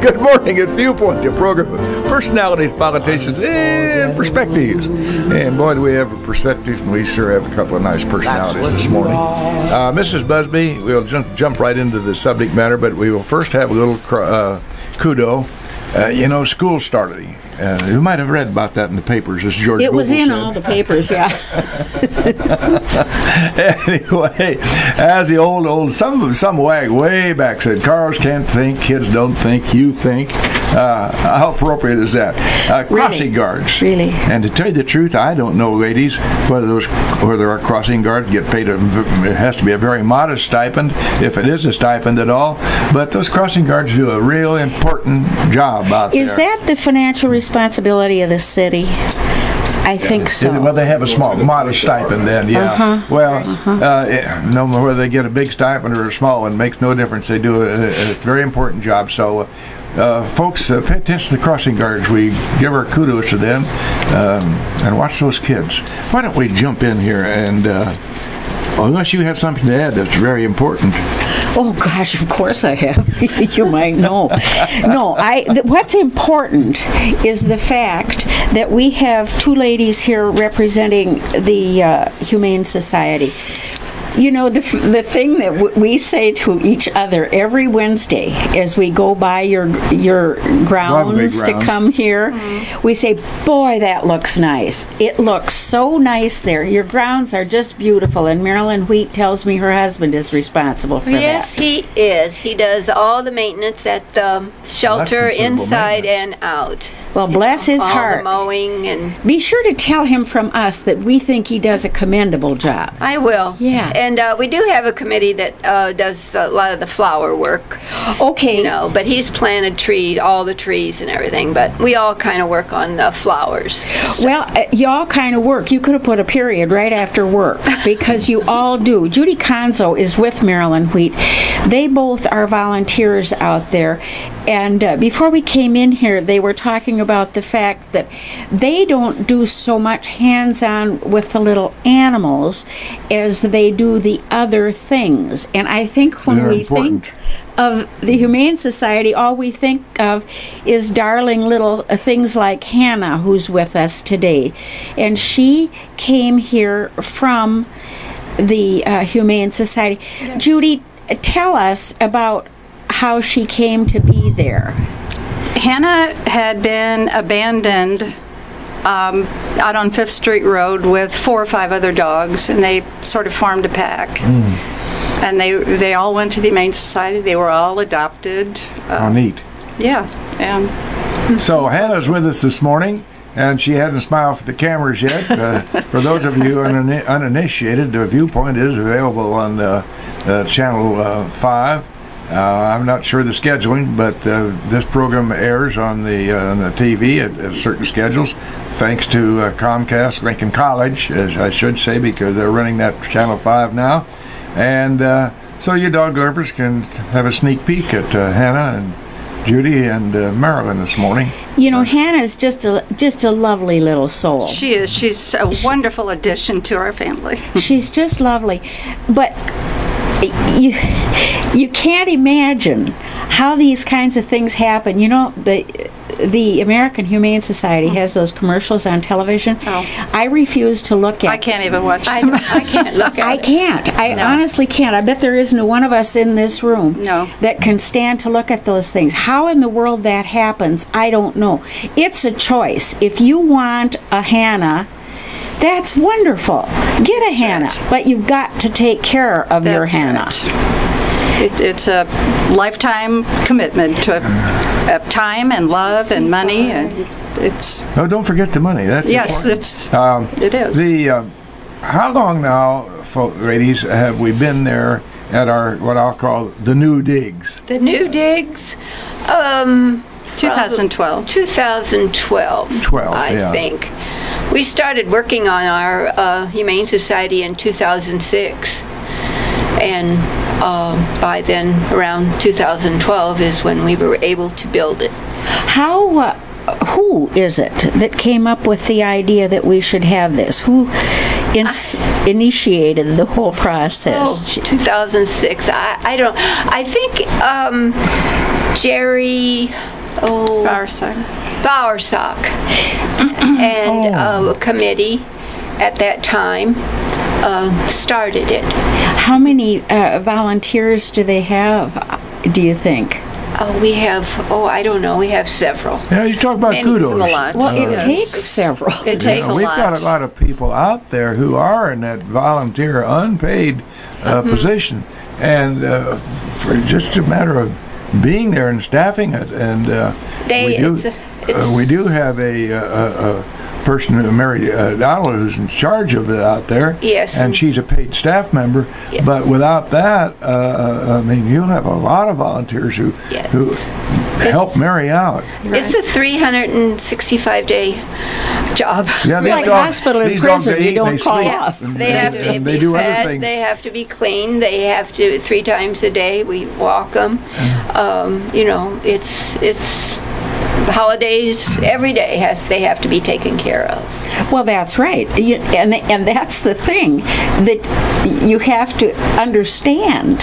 Good morning at Viewpoint, your program of personalities, politicians, and perspectives. And boy, do we have a perspective, and we sure have a couple of nice personalities this morning. Mrs. Busby, we'll jump right into the subject matter, but we will first have a little kudo. School started. You might have read about that in the papers, as George It Google was in said. all the papers, yeah. Anyway, as the old some wag way back said, cars can't think, kids don't think, you think. How appropriate is that? Crossing guards. Really? And to tell you the truth, I don't know, ladies, whether our crossing guards get paid. It has to be a very modest stipend, if it is a stipend at all. But those crossing guards do a real important job out there. Is that the financial responsibility of the city? I think so. Well, they have a small, modest stipend then, yeah. No matter whether they get a big stipend or a small one, makes no difference. They do a very important job. So, folks, pay attention to the crossing guards. We give our kudos to them and watch those kids. Why don't we jump in here and, unless you have something to add that's very important. Oh, gosh, of course I have. You might know. No, what's important is the fact that we have two ladies here representing the Humane Society. You know, the thing that we say to each other every Wednesday as we go by your grounds to come here, we say, boy, that looks nice. It looks so nice there. Your grounds are just beautiful. And Marilyn Wheat tells me her husband is responsible for that. Yes, he is. He does all the maintenance at the shelter, inside and out. Well, bless his heart. All the mowing and... Be sure to tell him from us that we think he does a commendable job. I will. Yeah. And we do have a committee that does a lot of the flower work. Okay. But he's planted trees, all the trees and everything. But we all kind of work on the flowers. Well, y'all kind of work. You could have put a period right after work because you all do. Judy Conzo is with Marilyn Wheat. They both are volunteers out there. And before we came in here, they were talking about the fact that they don't do so much hands-on with the little animals as they do the other things. And I think when we think of the Humane Society, all we think of is darling little things like Hannah, who's with us today. And she came here from the Humane Society. Yes. Judy, tell us about how she came to be there. Hannah had been abandoned out on 5th Street Road with 4 or 5 other dogs, and they sort of formed a pack. And they all went to the Humane Society. They were all adopted. How neat. Yeah. So Hannah's with us this morning, and she hasn't smiled for the cameras yet. For those of you who are uninitiated, the Viewpoint is available on Channel 5. I'm not sure the scheduling, but this program airs on the TV at certain schedules, thanks to Comcast Lincoln College, as I should say, because they're running that Channel 5 now. And so you dog lovers can have a sneak peek at Hannah and Judy and Marilyn this morning. You know, Hannah's just a lovely little soul. She is. She's a wonderful addition to our family. She's just lovely. But you can't imagine how these kinds of things happen. You know, the American Humane Society has those commercials on television. I refuse to look at. I can't even watch them. I can't look at I can't. I honestly can't. I bet there isn't one of us in this room that can stand to look at those things. How in the world that happens, I don't know. It's a choice. If you want a Hannah, that's wonderful. Get a Hannah, but you've got to take care of your Hannah. It's a lifetime commitment to time and love and money, and it's. No, don't forget the money. That's important. It is. How long now, ladies, have we been there at our what I'll call the new digs? The new digs. 2012. 2012. I think. We started working on our Humane Society in 2006, and by then, around 2012 is when we were able to build it. Who is it that came up with the idea that we should have this? Who initiated the whole process? 2006. I think Jerry Bowersock. And a committee at that time started it. How many volunteers do they have, do you think? We have, I don't know, we have several. Yeah, you talk about kudos. A lot. Well, it takes several. It takes a lot. We've got a lot of people out there who are in that volunteer unpaid position, and for just a matter of being there and staffing it, and we do have a person, Mary Donald, who's in charge of it out there. Yes. And she's a paid staff member. Yes. But without that, I mean, you'll have a lot of volunteers who help Mary out. It's a 365-day job. Yeah, like hospital and prison, you don't call off. They have to be fed, they have to be cleaned, they have to, 3 times a day, we walk them. It's holidays, every day they have to be taken care of. Well, that's right. And that's the thing that you have to understand.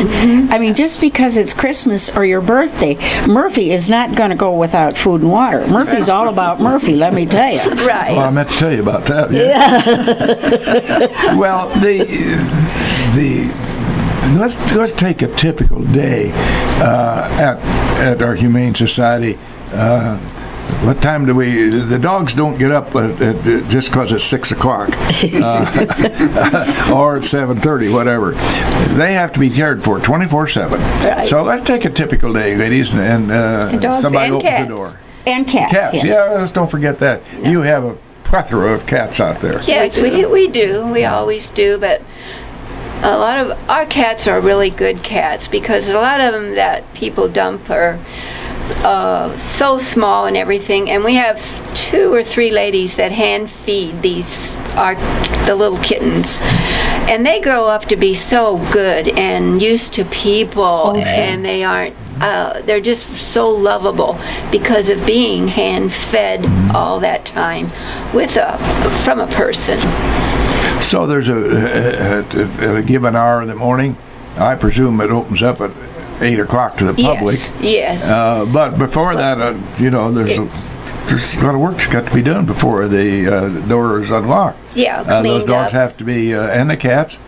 I mean, just because it's Christmas or your birthday, Murphy is not going to go without food and water. Murphy's all about Murphy, let me tell you. Right. Well, I meant to tell you about that. Yeah. Well, let's take a typical day at our Humane Society. What time do the dogs don't get up just because it's 6 o'clock or at 7:30, whatever. They have to be cared for 24/7. Right. So let's take a typical day, ladies, and somebody and opens cats. the door. And cats. Yes. Yeah, let's don't forget that. No. You have a plethora of cats out there. Yes, we do. We always do, but a lot of our cats are really good cats because a lot of them that people dump are so small and everything, and we have 2 or 3 ladies that hand feed the little kittens, and they grow up to be so good and used to people, and they aren't they're just so lovable because of being hand fed all that time from a person. So there's at a given hour in the morning, I presume it opens up at 8 o'clock to the public. Yes. But before that, there's a lot of work that's got to be done before the door is unlocked. Yeah, those dogs have to be, and the cats,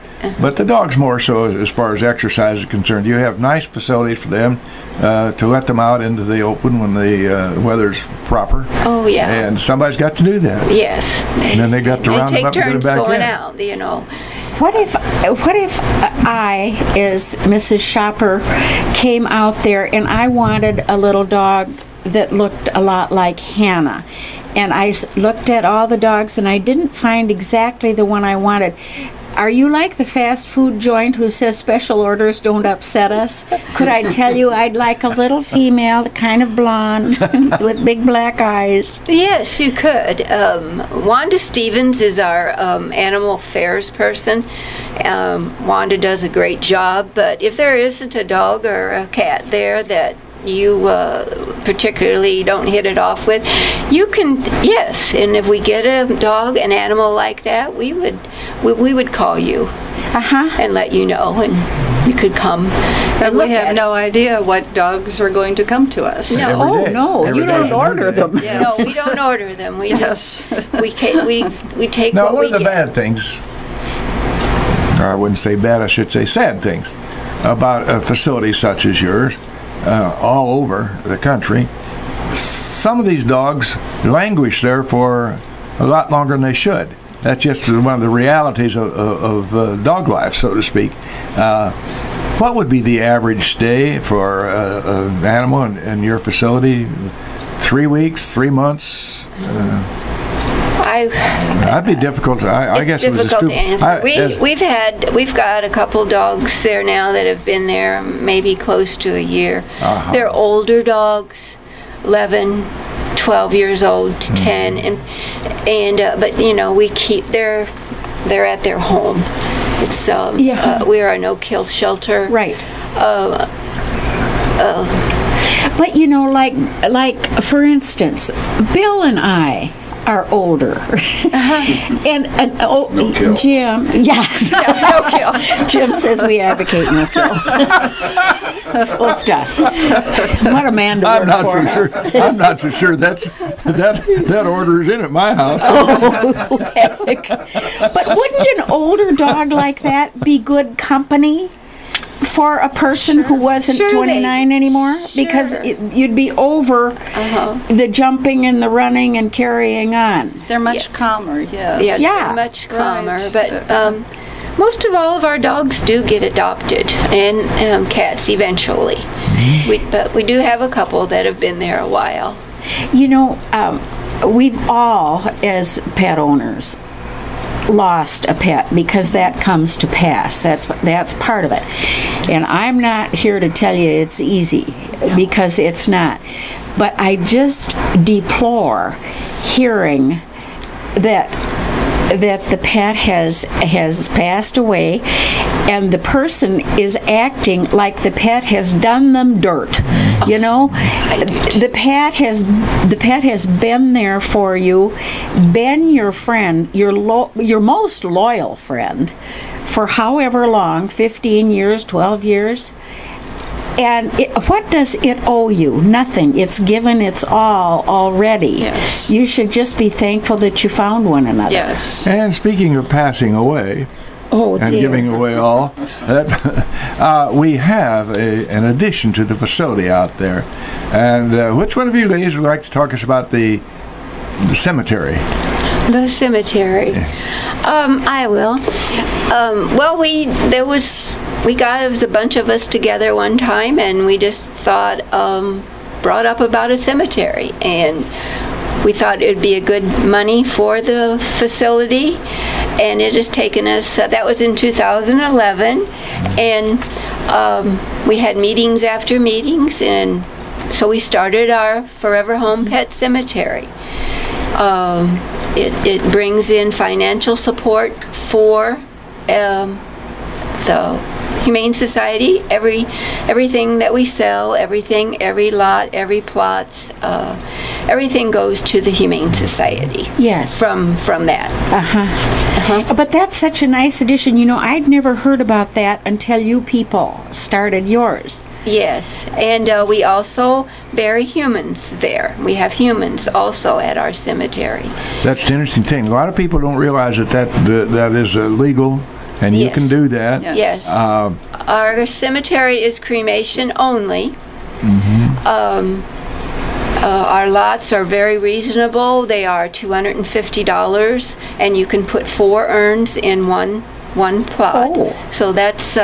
but the dogs more so as far as exercise is concerned. You have nice facilities for them to let them out into the open when the weather's proper. Oh, yeah. And somebody's got to do that. Yes. And then they got to round them up and get them back in. They take turns going out, What if I, as Mrs. Shopper, came out there and I wanted a little dog that looked a lot like Hannah, and I looked at all the dogs and I didn't find exactly the one I wanted? Are you like the fast food joint who says special orders don't upset us? Could I tell you I'd like a little female, kind of blonde, with big black eyes? Yes, you could. Wanda Stevens is our animal affairs person. Wanda does a great job, but if there isn't a dog or a cat there that you particularly don't hit it off with, you can, yes, and if we get a dog, an animal like that, we would call you and let you know, and you could come. But we have no idea what dogs are going to come to us. No, you don't order them. Yes. No, we don't order them. We just we take now, what we get. Now, one of the bad things, or I wouldn't say bad, I should say sad things, about a facility such as yours, all over the country, some of these dogs languish there for a lot longer than they should. That's just one of the realities of dog life, so to speak. What would be the average stay for an animal in your facility? 3 weeks, 3 months? That'd be difficult. I guess it was difficult to answer. We've got a couple dogs there now that have been there maybe close to a year. They're older dogs, 11, 12 years old to 10, and but we keep they're at their home. It's we are a no-kill shelter. Right. But like for instance, Bill and I are older. And No kill. Jim, No kill. Jim says we advocate no kill. Oofda. What a man to I'm work for. I'm not so sure that order is in at my house. Oh, heck. But wouldn't an older dog like that be good company for a person who wasn't Sure 29 anymore? Because you'd be over the jumping and the running and carrying on. They're much Yes. calmer, yes. Yes, Yeah. much calmer. Right. But most of all of our dogs do get adopted, and cats eventually. But we do have a couple that have been there a while. You know, we've all, as pet owners, lost a pet because that comes to pass. That's part of it. And I'm not here to tell you it's easy, because it's not. But I just deplore hearing that the pet has passed away and the person is acting like the pet has done them dirt. You know, the pet has been there for you, been your friend, your most loyal friend for however long, 15 years, 12 years. And what does it owe you? Nothing. It's given its all already. Yes. You should just be thankful that you found one another. Yes. And speaking of passing away Oh, and dear. giving away all, we have an addition to the facility out there. And which one of you ladies would like to talk us about the cemetery? The cemetery. I will. Well, there was a bunch of us together one time, and we just thought, brought up about a cemetery, and we thought it would be a good money for the facility, and it has taken us. That was in 2011, and we had meetings after meetings, and so we started our Forever Home Pet Cemetery. It brings in financial support for the Humane Society. Everything that we sell, every lot, every plots, everything goes to the Humane Society. Yes. From that. But that's such a nice addition. You know, I'd never heard about that until you people started yours. Yes, and we also bury humans there. We have humans also at our cemetery. That's the interesting thing. A lot of people don't realize that is legal, and you Yes. can do that. Yes. Our cemetery is cremation only. Our lots are very reasonable. They are $250, and you can put 4 urns in one plot. Oh. So that's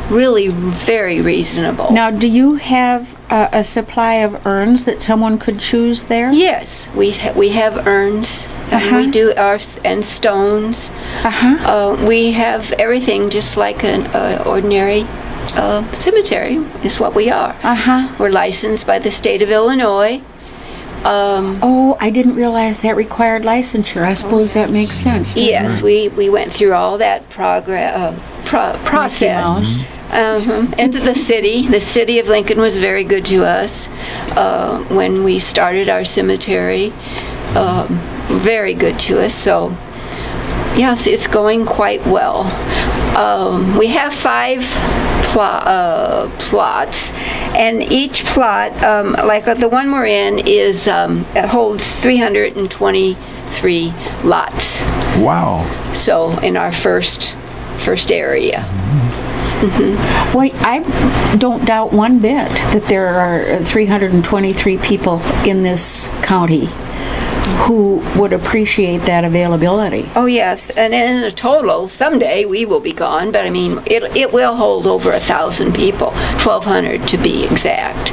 really very reasonable. Now, do you have a supply of urns that someone could choose there? Yes, we have urns. And we do and stones. We have everything just like an ordinary cemetery is what we are. We're licensed by the state of Illinois. Oh, I didn't realize that required licensure. I suppose that makes sense. doesn't Yes, it? we went through all that process. And the city of Lincoln was very good to us when we started our cemetery. Very good to us. So, yes, it's going quite well. We have 5 plots, and each plot, like the one we're in, it holds 323 lots. Wow. So in our first area. Well, I don't doubt one bit that there are 323 people in this county who would appreciate that availability. Oh yes, and in a total, someday we will be gone, but I mean, it will hold over 1,000 people, 1,200 to be exact.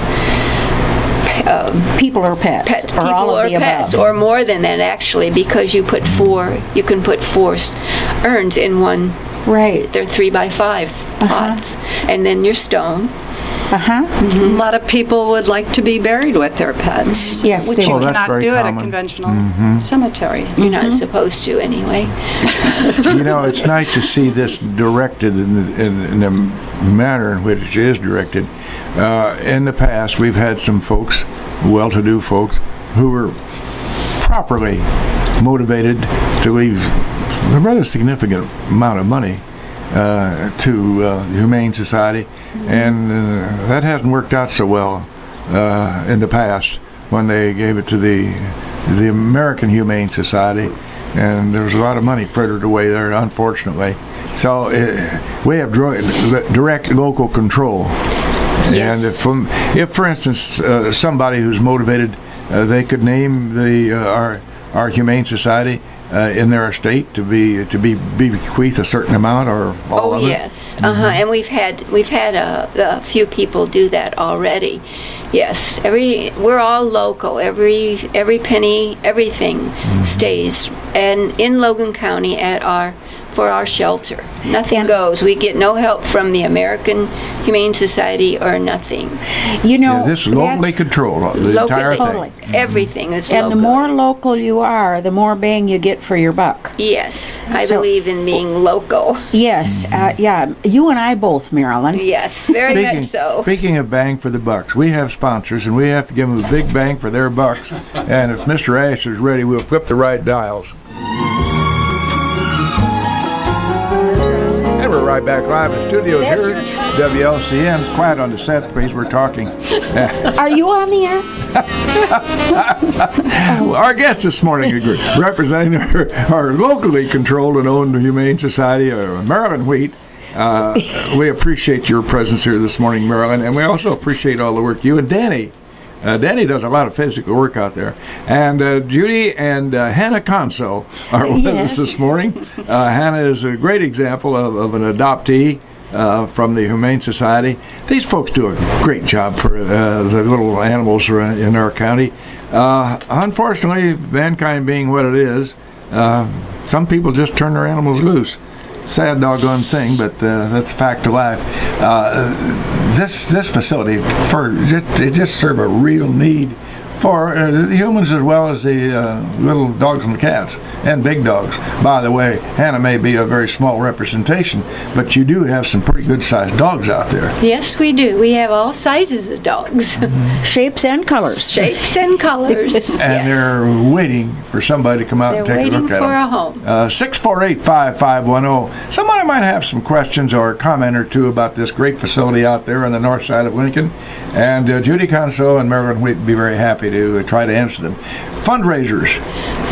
People or pets, or People all of or the pets, above. or more than that actually, because you can put 4 urns in one. Right. They're 3x5 plots, and then your stone. A lot of people would like to be buried with their pets. Yes, which they you would. That's cannot very do at a common. conventional cemetery. You're not supposed to anyway. You know, it's nice to see this directed in the manner in which it is directed. In the past, we've had some folks, well-to-do folks, who were properly motivated to leave a rather significant amount of money to the Humane Society, and that hasn't worked out so well in the past when they gave it to the American Humane Society, and there was a lot of money frittered away there, unfortunately. So we have direct local control. Yes. And if for instance, somebody who's motivated, they could name our Humane Society in their estate to be bequeathed a certain amount or all of it. Yes, and we've had a few people do that already. Yes, we're all local. Every penny, everything stays, and in Logan County for our shelter. Nothing goes. We get no help from the American Humane Society or nothing. You know, this is locally controlled, the entire thing. Totally. Everything is and local. the more local you are, the more bang you get for your buck. Yes, I believe in being local. Yes, yeah. You and I both, Marilyn. Yes, very much so. Speaking of bang for the bucks, we have sponsors, and we have to give them a big bang for their bucks. And if Mr. Ash is ready, we'll flip the right dials. And we're right back live in the studios here. WLCN. Quiet on the set, please. We're talking. Are you on the air? Our guest this morning, representing our locally controlled and owned Humane Society, Marilyn Wheat. We appreciate your presence here this morning, Marilyn, and we also appreciate all the work you and Danny. Danny does a lot of physical work out there. And Judy and Hannah Conzo are with us this morning. Hannah is a great example of an adoptee from the Humane Society. These folks do a great job for the little animals in our county. Unfortunately, mankind being what it is, some people just turn their animals loose. Sad doggone thing, but that's a fact of life. This facility, it just serves a real need for the humans as well as the little dogs and cats and big dogs. By the way, Hannah may be a very small representation, but you do have some pretty good-sized dogs out there. Yes, we do. We have all sizes of dogs. Shapes and colors. Shapes and colors. And they're waiting for somebody to come out and take a look at them. They're waiting for a home. 648-5510. Somebody might have some questions or a comment or two about this great facility out there on the north side of Lincoln. And Judy Conzo and Marilyn would be very happy to try to answer them. Fundraisers.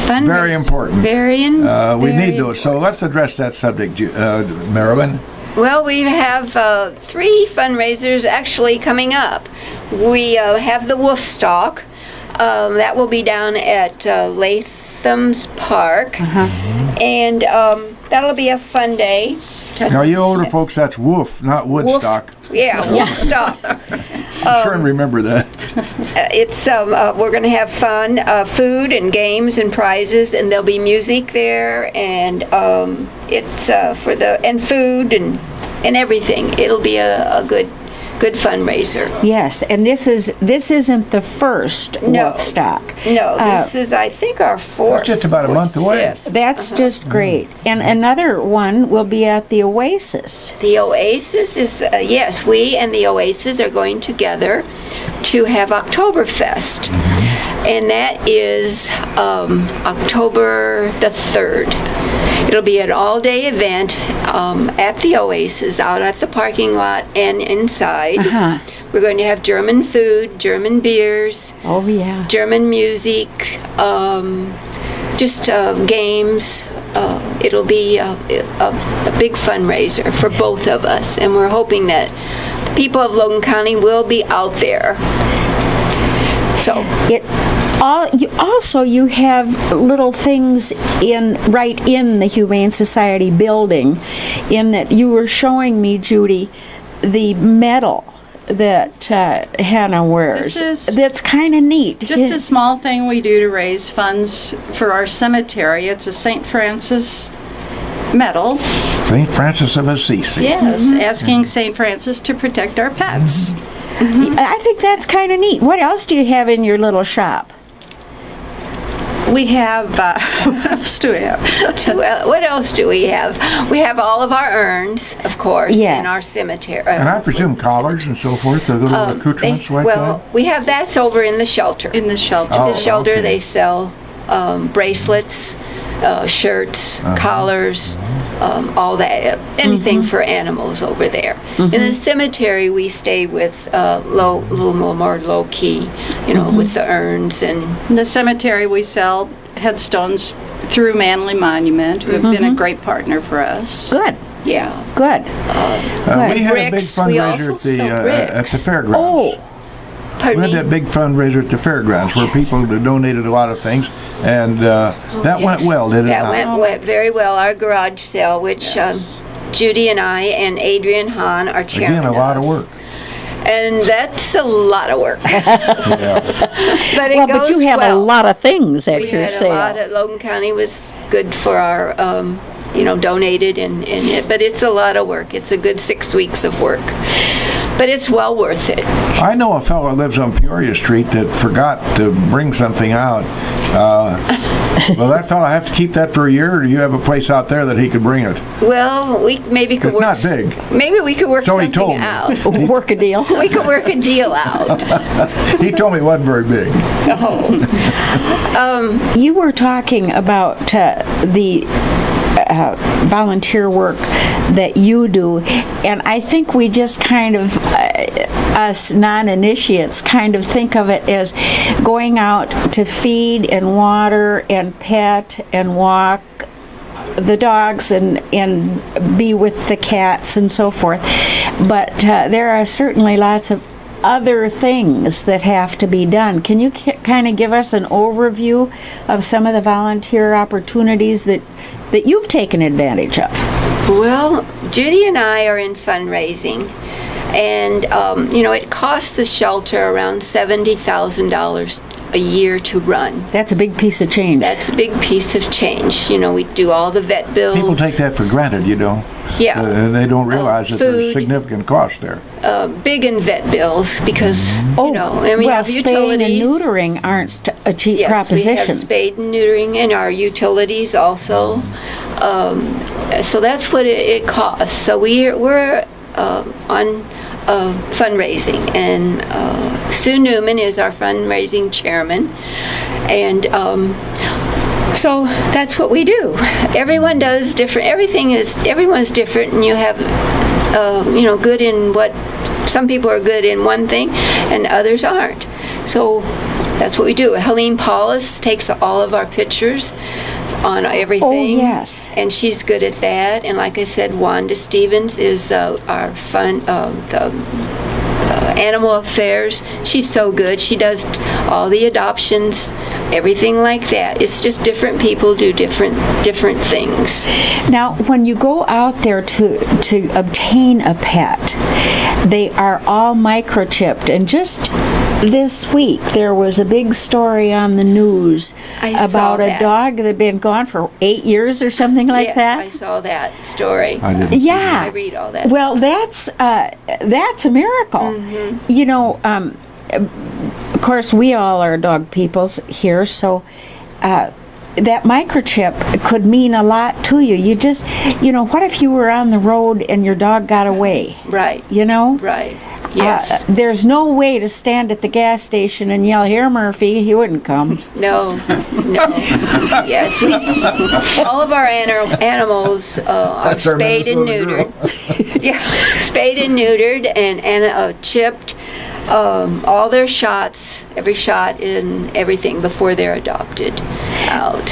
Very important. Very important. We need those. So let's address that subject, Marilyn. Well, we have 3 fundraisers actually coming up. We have the wolf stalk. That will be down at Latham's Park. And that'll be a fun day. Now, you older folks, that's wolf, not Woodstock. Yeah, wolf stalk. Sure, and remember that. It's we're going to have fun, food and games and prizes, and there'll be music there, and it's for and food and everything. It'll be a good fundraiser. Yes, and this isn't the first wolf stock. No, this is, I think, our 4th. It's just about a month away. That's just great. And another one will be at the Oasis. The Oasis is, yes, we and the Oasis are going together to have Oktoberfest. And that is October the 3rd. It'll be an all-day event at the Oasis, out at the parking lot and inside. We're going to have German food, German beers. Oh, yeah. German music, just games. It'll be a big fundraiser for both of us, and we're hoping that the people of Logan County will be out there. So you have little things right in the Humane Society building, in that you were showing me, Judy, the medal that Hannah wears. That's kind of neat. Just a small thing we do to raise funds for our cemetery. It's a St. Francis medal. St. Francis of Assisi. Yes, asking St. Francis to protect our pets. I think that's kind of neat. What else do you have in your little shop? We have, what else do we have? What else do we have? We have all of our urns, of course, in our cemetery. And I presume collars and so forth, the little accoutrements like that? Well, we have that's over in the shelter. In the shelter. The shelter, they sell bracelets, shirts, collars, all that, anything for animals over there. In the cemetery, we stay with a little more low key, you know, with the urns and. In the cemetery, we sell headstones through Manly Monument, who have been a great partner for us. Good. Yeah. Good. We had a big fundraiser at the fairgrounds. Oh. Pardon We had me? that big fundraiser at the fairgrounds where people donated a lot of things, and that went well, did it not? That went very well. Our garage sale, which Judy and I and Adrian Hahn are chairman Again, a lot of work. And that's a lot of work. Yeah. But it Well, goes but you have well. a lot of things at We your had sale. a lot of, Logan County was good for our, you know, donated and it, but it's a lot of work. It's a good 6 weeks of work. But it's well worth it. I know a fellow that lives on Peoria Street that forgot to bring something out. Well, that fellow have to keep that for a year, or do you have a place out there that he could bring it? Well, we maybe could It's work. not big. Maybe we could work So he something told me. out. Work a deal. We could work a deal out. He told me it wasn't very big. You were talking about the volunteer work that you do, and I think we just kind of, us non-initiates, kind of think of it as going out to feed and water and pet and walk the dogs and be with the cats and so forth. But there are certainly lots of other things that have to be done. Can you kind of give us an overview of some of the volunteer opportunities that you've taken advantage of? Well, Judy and I are in fundraising, and you know, it costs the shelter around $70,000 a year to run. That's a big piece of change. That's a big piece of change. You know, we do all the vet bills. People take that for granted, you know. Yeah. And they don't realize that there's Food. significant cost there. Big in vet bills because, you know, and we well, have spaying utilities. and neutering aren't a cheap Yes, proposition. we have spade and neutering and our utilities also. So that's what it costs. So we're on fundraising, and Sue Newman is our fundraising chairman, and so that's what we do. Everyone does different. Everyone's different, and you have you know, good in what. Some people are good in one thing, and others aren't. So that's what we do. Helene Paulus takes all of our pictures on everything. Oh, yes. And she's good at that. And like I said, Wanda Stevens is our animal affairs. She's so good. She does all the adoptions, everything like that. It's just different people do different things. Now, when you go out there to obtain a pet, they are all microchipped. And just this week, there was a big story on the news I saw about a that. dog that had been gone for 8 years or something like Yes, that. I saw that story. I didn't. Yeah. I read all that. Well, that's a miracle. Mm-hmm. You know, of course, we all are dog peoples here, so that microchip could mean a lot to you. You just, you know, what if you were on the road and your dog got away? Right. You know? Right. Yes. There's no way to stand at the gas station and yell, "Here, Murphy," he wouldn't come. No. Yes, all of our animals are That's our spayed and Minnesota neutered. Yeah, spayed and neutered and chipped. All their shots, every shot and everything before they're adopted out.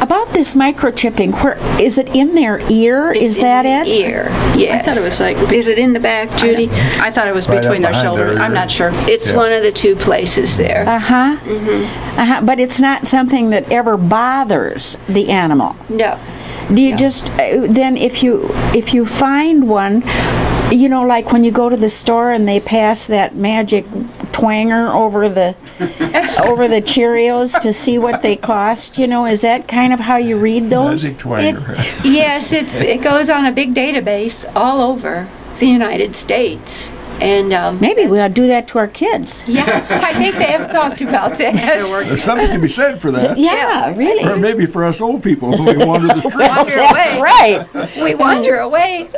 About this microchipping, where is it in their ear? It's Is that in it? the ear, yes. I thought it was like. Is it in the back, Judy? I thought it was Right between up their behind their shoulders. I'm ear. not sure. It's one of the two places there. But it's not something that ever bothers the animal. No. Do you just then if you find one, you know, like when you go to the store and they pass that magic twanger over the Cheerios to see what they cost, you know, is that kind of how you read those? Magic twanger. Yes, it goes on a big database all over the United States. And Maybe we ought to do that to our kids. yeah, I think they have talked about that. There's something to be said for that. Yeah, really. Or maybe for us old people when we wander the streets. Wander That's away. right. We wander away.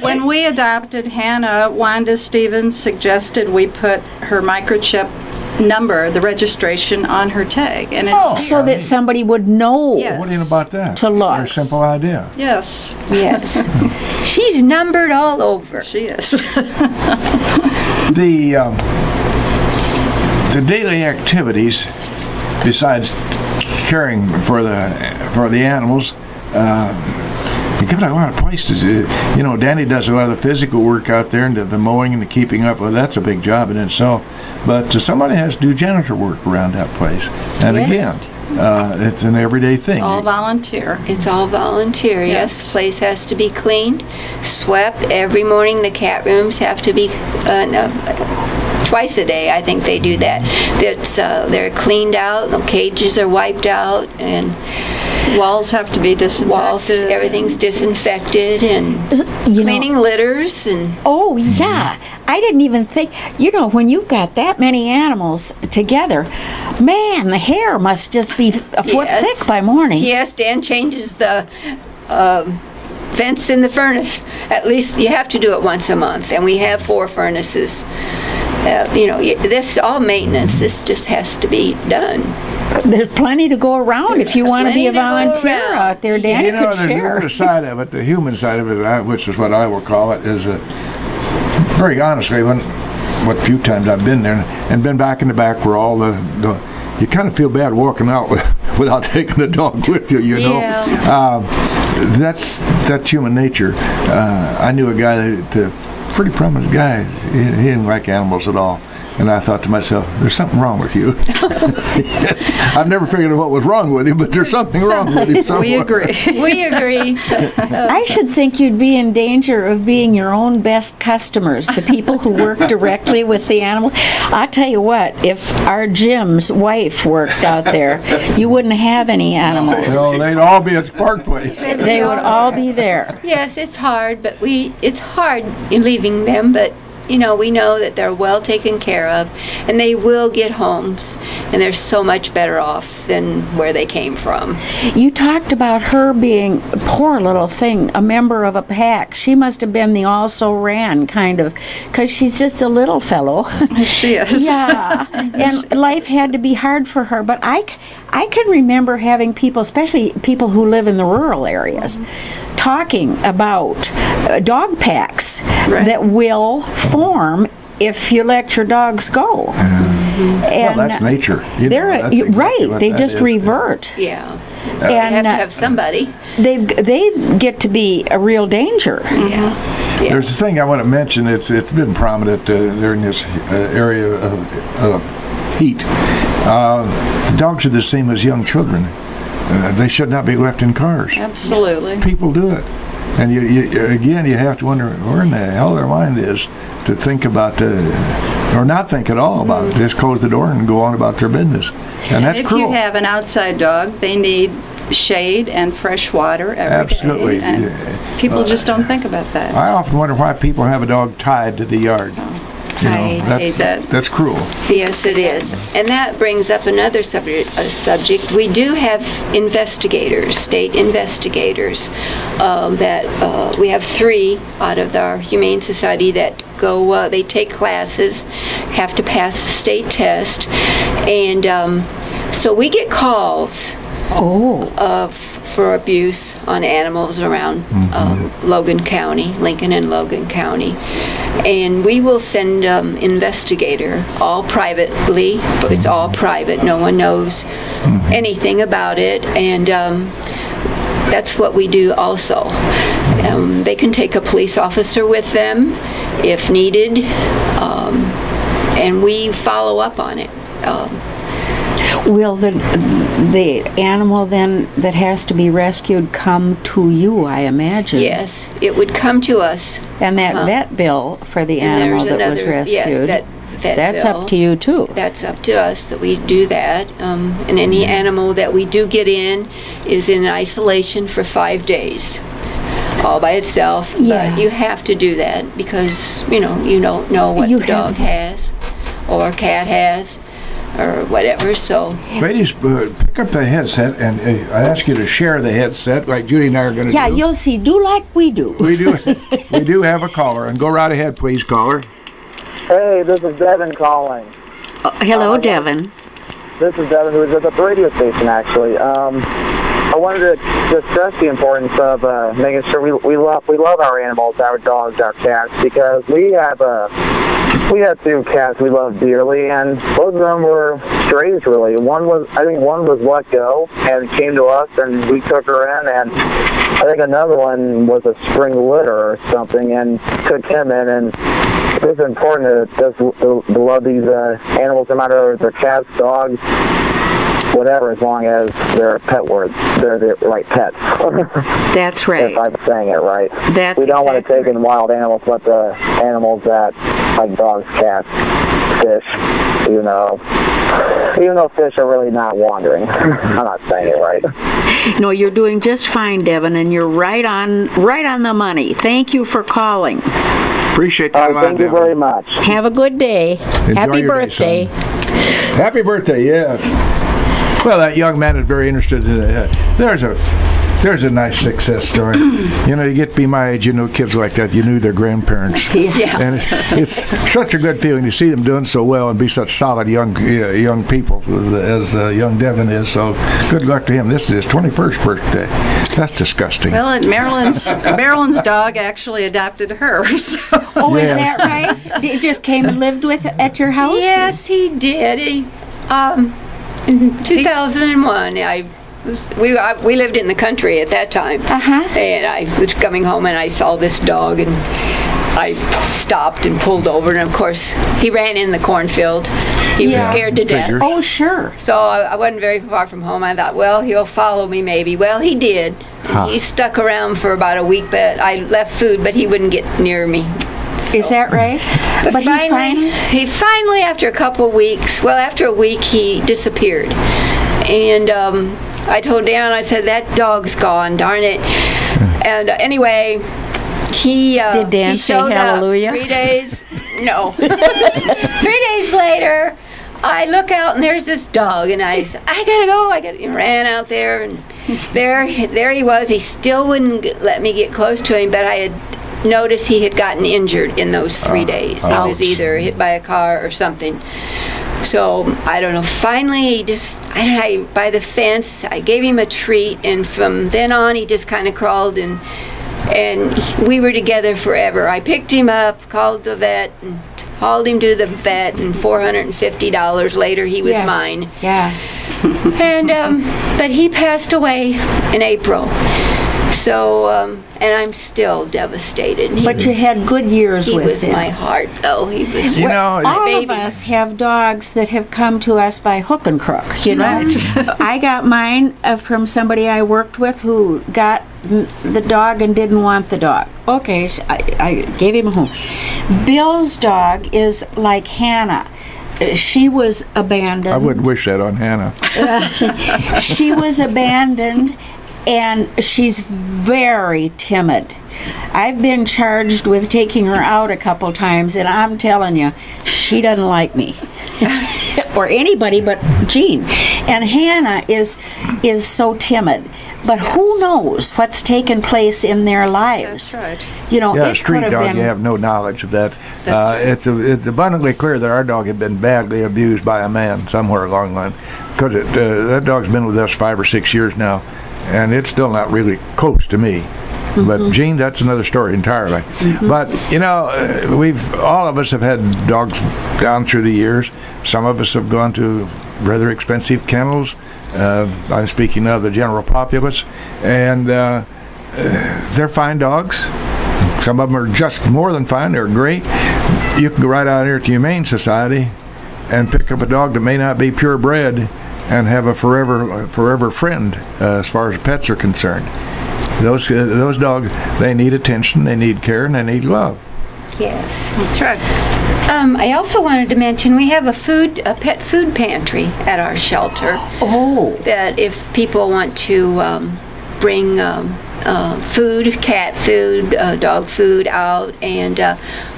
When we adopted Hannah, Wanda Stevens suggested we put her microchip number, the registration on her tag, and it's so that somebody would know. Yes. What do you know about that? To look. Very simple idea. Yes. Yes. She's numbered all over. She is. The daily activities, besides caring for the animals, you got a lot of places. Danny does a lot of the physical work out there, and the mowing and the keeping up. Well, that's a big job in itself. But somebody has to do janitor work around that place. And Yes. again, it's an everyday thing. It's all volunteer. It's all volunteer, yes. The place has to be cleaned, swept every morning. The cat rooms have to be twice a day, I think they do that. They're cleaned out, the cages are wiped out, and Walls have to be disinfected. everything's disinfected, and cleaning litters. And Oh, yeah. I didn't even think, when you've got that many animals together, man, the hair must just be a foot Yes. thick by morning. Yes, Dan changes the vents in the furnace. At least you have to do it once a month, and we have 4 furnaces. This all maintenance. This just has to be done. There's plenty to go around if you want to be a plenty to go volunteer around. out there, Dan. There's could the share. other side of it, the human side of it, which is what I will call it, is very honestly, what few times I've been there and been back in the back where all you kind of feel bad walking out without taking a dog with you, Yeah. That's human nature. I knew a guy, pretty prominent guy, he didn't like animals at all. And I thought to myself, there's something wrong with you. I've never figured out what was wrong with him, but there's something wrong with him somewhere. We agree. We agree. I should think you'd be in danger of being your own best customers, the people who work directly with the animal. I tell you what, if our Jim's wife worked out there, you wouldn't have any animals. No, they'd all be at Park Place. They would all be there. Yes, it's hard, but it's hard in leaving them, but we know that they're well taken care of, and they will get homes, and they're so much better off than where they came from. You talked about her being, poor little thing, a member of a pack. She must have been the also-ran kind of, because she's just a little fellow. She is. Yeah, and life had to be hard for her. But I can remember having people, especially people who live in the rural areas, talking about dog packs that will form if you let your dogs go. Well, that's nature. They're That's exactly right. what They that just is. revert. Yeah. And You have to have somebody. they get to be a real danger. Yeah. There's a thing I want to mention. It's been prominent during this area of heat. The dogs are the same as young children. They should not be left in cars. Absolutely. People do it. And you have to wonder where in the hell their mind is to think about, or not think at all about, just close the door and go on about their business. And that's If cruel. you have an outside dog, they need shade and fresh water every day. Absolutely. And people just don't think about that. I often wonder why people have a dog tied to the yard. I hate that. That's cruel. Yes, it is. And that brings up another subject. We do have investigators, state investigators, that we have 3 out of our Humane Society that go, they take classes, have to pass the state test, and so we get calls for abuse on animals around Logan County, Lincoln and Logan County. And we will send investigator, all privately, but it's all private. No one knows anything about it. And that's what we do also. They can take a police officer with them if needed, and we follow up on it. Will the animal then that has to be rescued come to you, I imagine? Yes, it would come to us. And that vet bill for the And animal there's that was another- yes, rescued, that that's bill. up to you too. That's up to us that we do that. And any animal that we do get in is in isolation for 5 days, all by itself. Yeah. But you have to do that because, you don't know what You the dog has or cat has or whatever, so. Ladies, pick up the headset, and I ask you to share the headset like Judy and I are going to do. Yeah, you'll see. Do like we do. We do have a caller, and go right ahead, please, caller. Hey, this is Devin calling. Hello, Devin. This is Devin, who is at the radio station, actually. I wanted to just stress the importance of making sure we love our animals, our dogs, our cats, because we have 2 cats we love dearly, and both of them were strays, really. One was let go and came to us, and we took her in, and I think another one was a spring litter or something, and took him in, and it's important to love these animals, no matter if they're cats, dogs, whatever, as long as they're pet words. They're the right pets. That's right. If I'm saying it right. That's we don't want to take right. in wild animals, but the animals that, like dogs, cats, fish, even though fish are really not wandering. I'm not saying it right. No, you're doing just fine, Devin, and you're right on the money. Thank you for calling. Appreciate that. Thank you very much. Have a good day. Happy birthday. Happy birthday, yes. Well, that young man is very interested in it. There's a nice success story. You get to be my age, kids like that. You knew their grandparents. Yeah. And it's such a good feeling to see them doing so well and be such solid young people as young Devin is. So good luck to him. This is his 21st birthday. That's disgusting. Well, and Marilyn's dog actually adopted her. So. Oh, yeah. Is that right? He just came and lived at your house? Yes, he did. In 2001, we lived in the country at that time, and I was coming home and I saw this dog, and I stopped and pulled over, and of course he ran in the cornfield. He was scared to death. Oh, sure. So I wasn't very far from home. I thought, well, he'll follow me maybe. Well, he did. He stuck around for about a week, but I left food, but he wouldn't get near me. So. Is that right? But he finally, after a couple weeks, after a week, he disappeared. And I told Dan, I said, that dog's gone, darn it. And anyway, did Dan he showed say hallelujah? Up 3 days, no. 3 days later, I look out and there's this dog, and I said, I gotta go. He ran out there, and there he was. He still wouldn't let me get close to him, but I had noticed he had gotten injured in those 3 days. He was either hit by a car or something. So, I don't know, finally by the fence, I gave him a treat, and from then on he just kind of crawled, and we were together forever. I picked him up, called the vet, and hauled him to the vet, and $450 later he was mine. Yeah. And but he passed away in April. So, and I'm still devastated. But you had good years with him. He was my heart, though. He was all of us have dogs that have come to us by hook and crook, Right. I got mine from somebody I worked with who got the dog and didn't want the dog. Okay, so I gave him a home. Bill's dog is like Hannah. She was abandoned. I wouldn't wish that on Hannah. She was abandoned, and she's very timid. I've been charged with taking her out a couple times, and I'm telling you, she doesn't like me. Or anybody but Jean. And Hannah is so timid. But who knows what's taken place in their lives? That's right. A street dog, you have no knowledge of that. It's abundantly clear that our dog had been badly abused by a man somewhere along the line. Because that dog's been with us 5 or 6 years now, and it's still not really close to me. But Jean, that's another story entirely. But all of us have had dogs down through the years. Some of us have gone to rather expensive kennels. I'm speaking of the general populace, and they're fine dogs. Some of them are just more than fine. They're great. You can go right out here to Humane Society and pick up a dog that may not be purebred and have a forever friend as far as pets are concerned. Those dogs, they need attention, they need care, and they need love. Yes, that's right. I also wanted to mention we have a pet food pantry at our shelter. Oh. That if people want to bring food, cat food, dog food out, and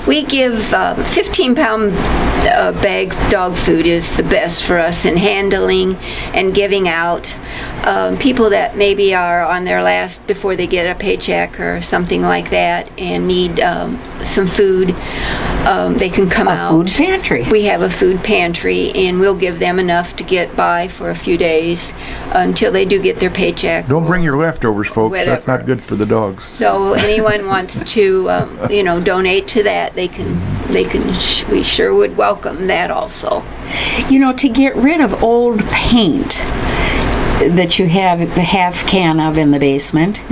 We give 15-pound bags. Dog food is the best for us in handling and giving out. People that maybe are on their last before they get a paycheck or something like that and need some food, they can come out. A food pantry. We have a food pantry, and we'll give them enough to get by for a few days until they do get their paycheck. Don't bring your leftovers, folks. Whatever. That's not good for the dogs. So anyone wants to, donate to that, they can. We sure would welcome that also. To get rid of old paint that you have a half can of in the basement,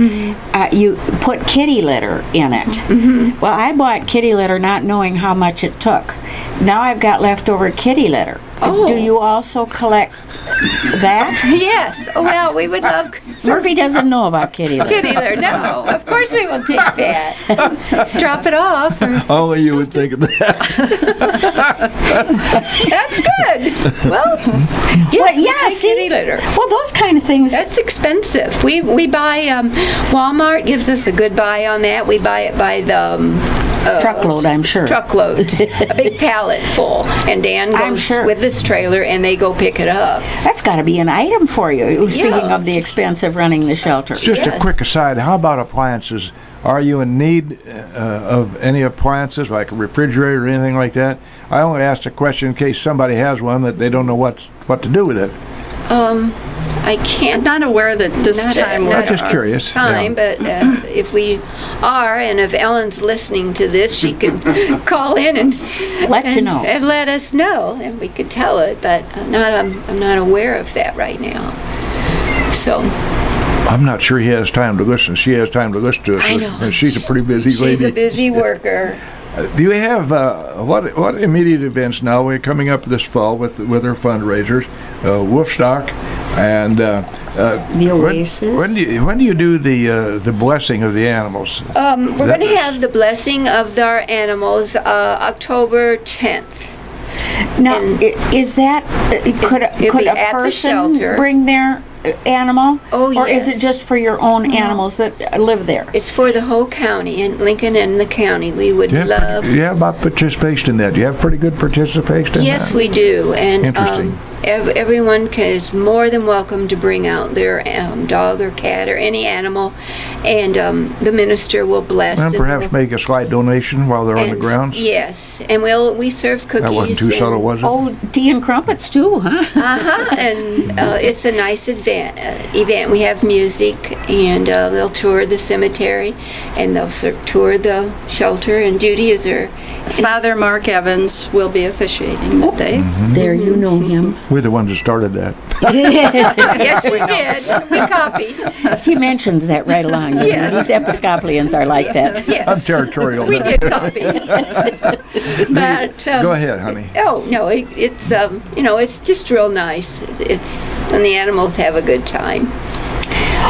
you put kitty litter in it. Well, I bought kitty litter not knowing how much it took. Now I've got leftover kitty litter. Oh. Do you also collect that? Yes. Oh, well, we would love Murphy doesn't know about kitty litter. kitty litter. No, of course we will take that. Just drop it off. Only you would think of that. That's good. Well, yes, we take kitty litter. Well, those kind of things. That's expensive. We buy, Walmart gives us a good buy on that. We buy it by the truckload, I'm sure. Truckloads. A big pallet full. And Dan goes with this trailer and they go pick it up. That's got to be an item for you, speaking of the expense of running the shelter. Just a quick aside, how about appliances? Are you in need of any appliances, like a refrigerator or anything like that? I only asked a question in case somebody has one that they don't know what to do with it. I can't. I'm not aware that this time I'm just curious. But if we are, and if Ellen's listening to this, she can call in and let us know, and we could tell it. But I'm not aware of that right now. So. I'm not sure he has time to listen. She has time to listen to us. I know. She's a pretty busy lady. She's a busy worker. Do you have what immediate events now? We're coming up this fall with our fundraisers, Wolfstock, and the Oasis. When do you do the blessing of the animals? We're going to have the blessing of our animals October 10th. Now, is that could a person bring their animal? Oh, yes. Or is it just for your own animals that live there? It's for the whole county, in Lincoln and the county. We would love. Do you have about participation in that? Do you have pretty good participation in that? Yes, we do. And interesting. Everyone is more than welcome to bring out their dog or cat or any animal, and the minister will bless. And perhaps make a slight donation while they're on the grounds. Yes, and we serve cookies. That wasn't too subtle, was it? Oh, tea and crumpets too, huh? And it's a nice event. We have music, and they'll tour the cemetery, and they'll tour the shelter. And Judy is our Father Mark Evans will be officiating that day. There, you know him. We're the ones that started that. Yes, we did. We copied. He mentions that right along. Yes. These Episcopalians are like that. Yes. I'm territorial. We did copy. But go ahead, honey. Oh no, it's it's just real nice. And the animals have a good time.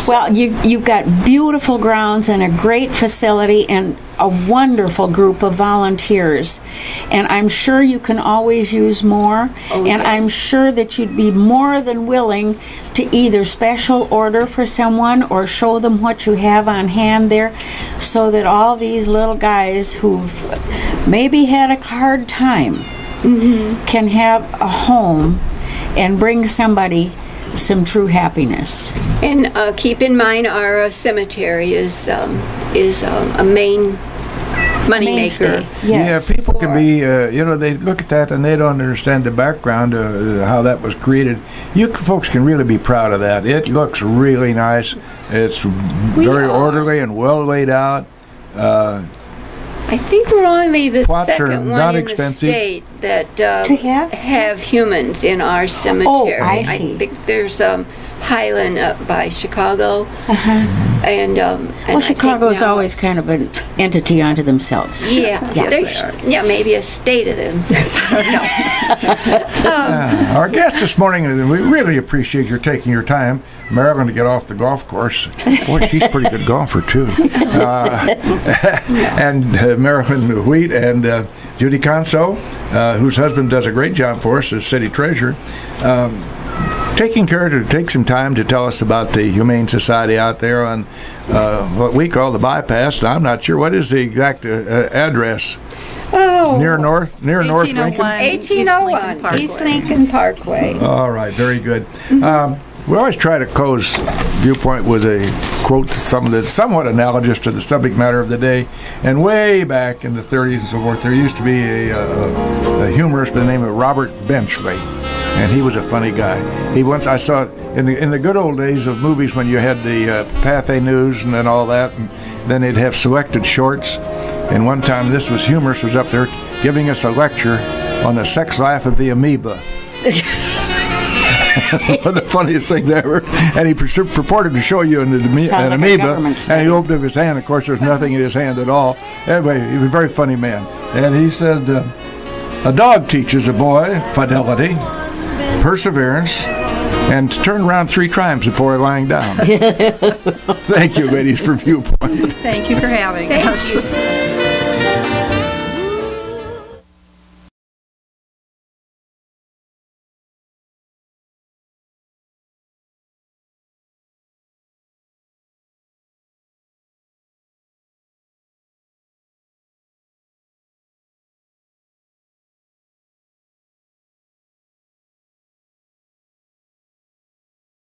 Well, you've got beautiful grounds and a great facility and a wonderful group of volunteers, and I'm sure you can always use more. Oh, and yes. I'm sure that you'd be more than willing to either special order for someone or show them what you have on hand there, so that all these little guys who've maybe had a hard time can have a home and bring somebody some true happiness. And keep in mind, our cemetery is a main moneymaker. Yes. Yeah, people can be, they look at that and they don't understand the background of how that was created. You folks can really be proud of that. It looks really nice. It's very orderly and well laid out. I think we're only the second one in expensive. The state that to have humans in our cemetery. Oh, I see. I think there's Highland up by Chicago. And well, Chicago's always kind of an entity unto themselves. Yeah, yes, yeah, maybe a state of themselves. Our guest this morning, and we really appreciate your taking your time, Marilyn, to get off the golf course. Boy, she's a pretty good golfer too. And Marilyn Wheat and Judy Conzo, whose husband does a great job for us as city treasurer. Taking care to take some time to tell us about the Humane Society out there on what we call the bypass. I'm not sure what is the exact address. Near North Lincoln? 1801 East Lincoln Parkway. All right, very good. We always try to close Viewpoint with a quote that's somewhat analogous to the subject matter of the day. And way back in the 30s and so forth, there used to be a humorist by the name of Robert Benchley. And he was a funny guy. I saw in the good old days of movies when you had the Pathé News and then all that, and then they'd have selected shorts. And one time this humorist was up there giving us a lecture on the sex life of the amoeba. One of the funniest things ever. And he purported to show you an amoeba, and he opened up his hand. Of course, there's nothing in his hand at all. Anyway, he was a very funny man. And he said, a dog teaches a boy fidelity, perseverance, and to turn around 3 times before lying down. Thank you, ladies, for Viewpoint. Thank you for having us. Thank you.